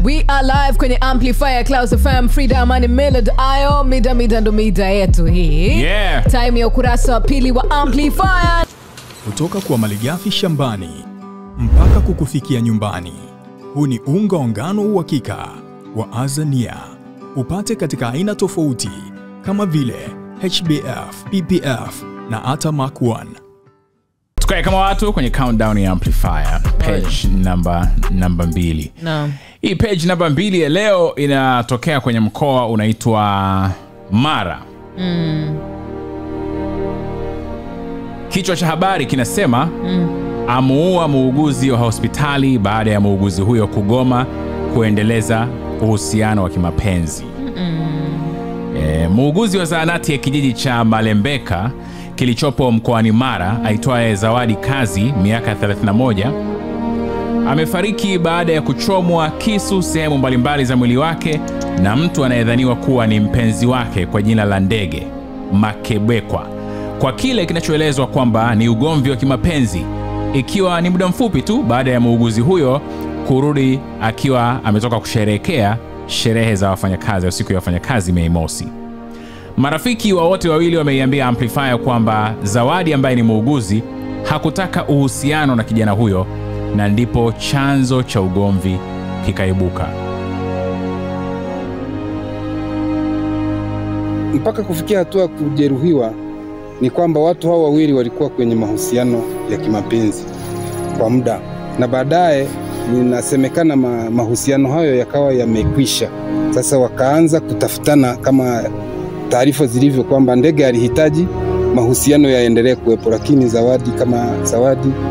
We are live kwenye Amplifier Clouds FM Frida Amani Melody Ayo mida ndo mida yetu hii. Yeah. Time ya ukurasa wa pili wa Amplifier. Kutoka kwa malighafi shambani mpaka kukufikia nyumbani. Huu ni unga wa ngano uhakika wa Azania. Upate katika aina tofauti kama vile HBF, PPF na hata Mark 1. Tukae kama watu kwenye countdown ya Amplifier page number 2. Naam. Hii page number 2 ya leo inatokea kwenye mkoa unaitwa Mara. Kichwa cha habari kinasema amuua muuguzi wa hospitali baada ya muuguzi huyo kugoma kuendeleza uhusiano wa kimapenzi. Muuguzi wa zahanati ya kijiji cha Malembeka kilichopo mkoani Mara aitwaye Zawadi Kazi miaka 31 amefariki baada ya kuchomwa kisu sehemu mbalimbali za mwili wake na mtu anayedhaniwa kuwa ni mpenzi wake kwa jina la Ndege Makebekwa, kwa kile kinachoelezwa kwamba ni ugomvi wa kimapenzi, ikiwa ni muda mfupi tu baada ya muuguzi huyo kurudi akiwa ametoka kusherehekea sherehe za wafanyakazi au siku ya wafanyakazi Mei Mosi. Marafiki wa wote wawili wameiambia Amplifier kwamba Zawadi ambaye ni muuguzi hakutaka uhusiano na kijana huyo, na ndipo chanzo cha ugomvi kikaibuka. Mpaka kufikia hatua kujeruhiwa ni kwamba watu hao wawili walikuwa kwenye mahusiano ya kimapenzi kwa muda, na baadaye inasemekana mahusiano hayo yakawa yamekwisha. Sasa wakaanza kutafutana kama taarifa zilivyo kwamba Ndege alihitaji mahusiano yaendelee kuwepo, lakini Zawadi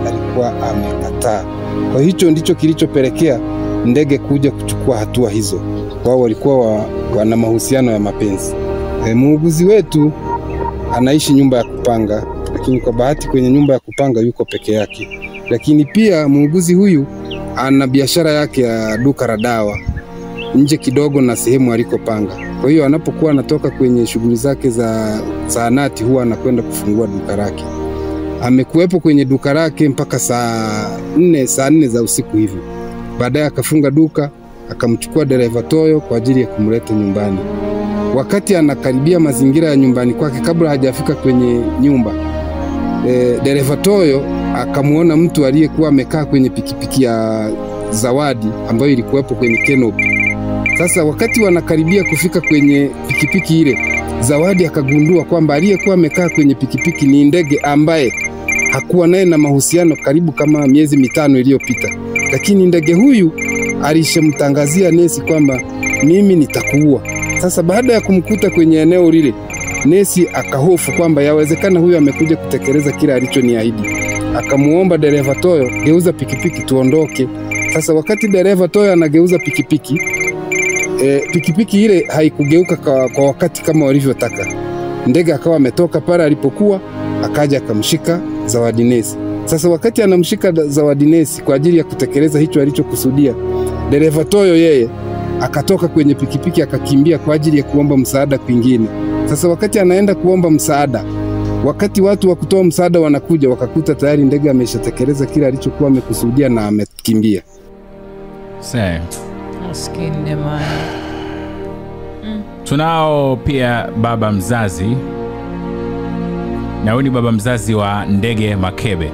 alikuwa amekataa. Kwa hicho ndicho kilichopelekea Ndege kuja kuchukua hatua hizo. Wao walikuwa wana mahusiano ya mapenzi. Muuguzi wetu anaishi nyumba ya kupanga, lakini kwa bahati kwenye nyumba ya kupanga yuko peke yake. Lakini pia muuguzi huyu ana biashara yake ya duka la dawa nje kidogo na sehemu alikopanga. Kwa hiyo anapokuwa anatoka kwenye shughuli zake za zahanati huwa anakwenda kufungua duka lake. Amekuwepo kwenye duka lake mpaka saa 4 za usiku hivi. Baadaye akafunga duka, akamchukua dereva Toyo kwa ajili ya kumleta nyumbani. Wakati anakaribia mazingira ya nyumbani kwake, kabla hajafika kwenye nyumba, dereva Toyo akamuona mtu aliyekuwa amekaa kwenye pikipiki ya Zawadi ambayo ilikuwepo kwenye canopy. Sasa wakati wanakaribia kufika kwenye pikipiki ile, Zawadi akagundua kwamba aliyekuwa amekaa kwenye pikipiki ni Ndege ambaye hakuwa naye na mahusiano karibu kama miezi 5 iliyopita. Lakini Ndege huyu alishamtangazia nesi kwamba mimi nitakuua. Sasa baada ya kumkuta kwenye eneo lile, nesi akahofu kwamba yawezekana huyu amekuja kutekeleza kile alichoniahidi. Akamuomba dereva Toyo, geuza pikipiki tuondoke. Sasa wakati dereva Toyo anageuza pikipiki, pikipiki ile haikugeuka kwa wakati kama walivyotaka. Ndege akawa ametoka pale alipokuwa, akaja akamshika Zawadi nesi. Sasa wakati anamshika Zawadi nesi kwa ajili ya kutekeleza hicho alichokusudia, dereva Toyo yeye akatoka kwenye pikipiki akakimbia kwa ajili ya kuomba msaada kwingine. Sasa wakati anaenda kuomba msaada, wakati watu wa kutoa msaada wanakuja, wakakuta tayari Ndege ameshatekeleza kile alichokuwa amekusudia na amekimbia. Same. Maskini mama. Tunao pia baba mzazi, na huyu ni baba mzazi wa Ndege Makebe,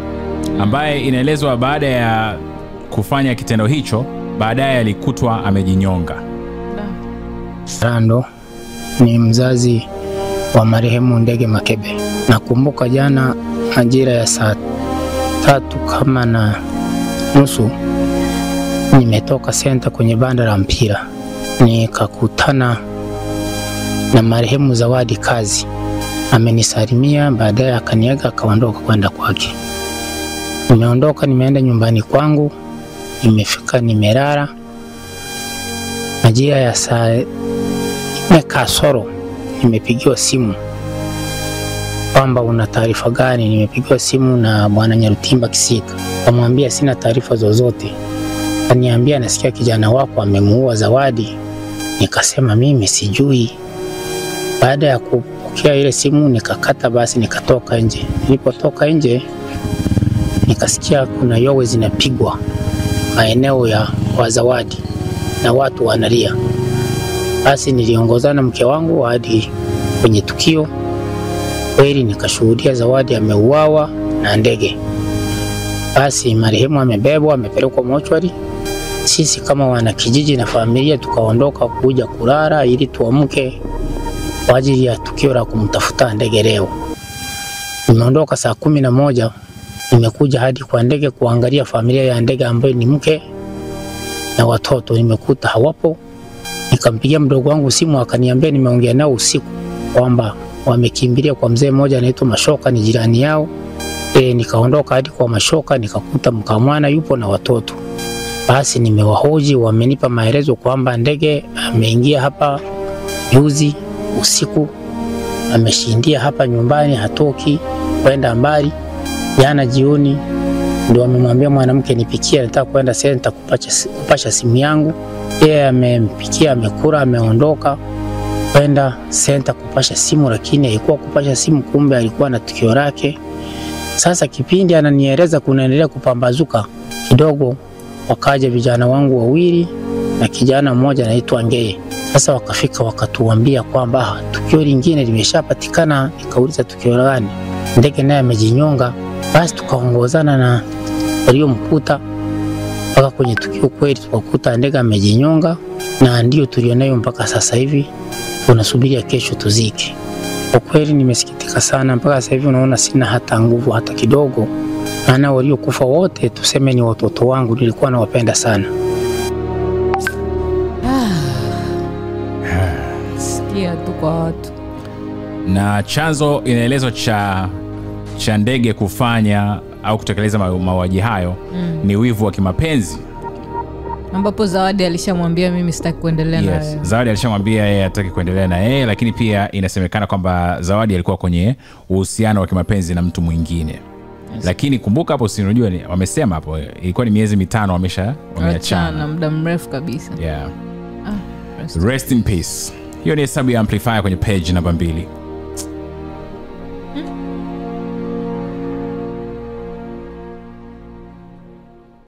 ambaye inaelezwa baada ya kufanya kitendo hicho baadaye alikutwa amejinyonga. Rando ni mzazi wa marehemu Ndege Makebe. Nakumbuka jana majira ya saa 3:30 nimetoka senta kwenye banda la mpira, nikakutana na marehemu Zawadi Kazi. Amenisalimia, baadaye akaniaga akaondoka kwenda kwake. Nimeondoka, nimeenda nyumbani kwangu, nimefika nimelala. Majira ya saa 4 kasoro nimepigiwa simu kwamba una taarifa gani. Nimepigiwa simu na bwana Nyarutimba Kisika. Kamwambia sina taarifa zozote. Kaniambia nasikia kijana wako amemuua Zawadi. Nikasema mimi sijui. Baada ya kupokea ile simu nikakata, basi nikatoka nje. Nilipotoka nje nikasikia kuna yowe zinapigwa maeneo ya Zawadi. na watu wanalia. Basi niliongozana mke wangu hadi kwenye tukio. Kweli nikashuhudia Zawadi ameuawa na ndege. Basi marehemu amebebwa, amepelekwa mochwari. Sisi kama wana kijiji na familia tukaondoka kuja kulala ili tuamke kwa ajili ya tukio la kumtafuta ndege leo. Nimeondoka saa 11, nimekuja hadi kwa ndege kuangalia familia ya ndege ambayo ni mke na watoto, nimekuta hawapo. Nikampigia mdogo wangu simu, akaniambia nimeongea nao usiku kwamba wamekimbilia kwa mzee mmoja anaitwa Mashoka, ni jirani yao. Nikaondoka hadi kwa Mashoka, nikakuta mkamwana yupo na watoto. Basi nimewahoji, wamenipa maelezo kwamba ndege ameingia hapa juzi usiku, ameshindia hapa nyumbani, hatoki kwenda mbali. Jana jioni ndio amemwambia mwanamke nipikie, nataka kwenda senta kupasha simu yangu. Yeye amempikia, amekula, ameondoka kwenda senta kupasha simu, lakini haikuwa kupasha simu, kumbe alikuwa na tukio lake. Sasa kipindi ananieleza kunaendelea kupambazuka kidogo, wakaja vijana wangu wawili na kijana mmoja anaitwa Ngeye. Sasa wakafika wakatuambia kwamba tukio lingine limeshapatikana. Nikauliza tukio gani? Ndege naye amejinyonga. Basi tukaongozana na waliomkuta mpaka kwenye tukio. Kweli tukakuta ndege amejinyonga, na ndio tulionayo mpaka sasa hivi. Tunasubiria kesho tuzike. Kwa kweli nimesikitika sana, mpaka sasa hivi unaona sina hata nguvu hata kidogo. Maana waliokufa wote tuseme ni watoto wangu, nilikuwa nawapenda sana. Sikia tu kwa watu. Na chanzo inaelezwa cha ndege kufanya au kutekeleza mauaji hayo ni wivu wa kimapenzi, ambapo Zawadi alishamwambia mimi sitaki kuendelea na yeye. Zawadi alishamwambia yeye hataki kuendelea na yeye, lakini pia inasemekana kwamba Zawadi alikuwa kwenye uhusiano wa kimapenzi na mtu mwingine. Yes. Lakini kumbuka hapo, si unajua wamesema hapo ilikuwa ni miezi 5 wameachana, muda mrefu kabisa. Yeah. Rest in peace. Hiyo ni hesabu ya Amplifier kwenye page namba 2.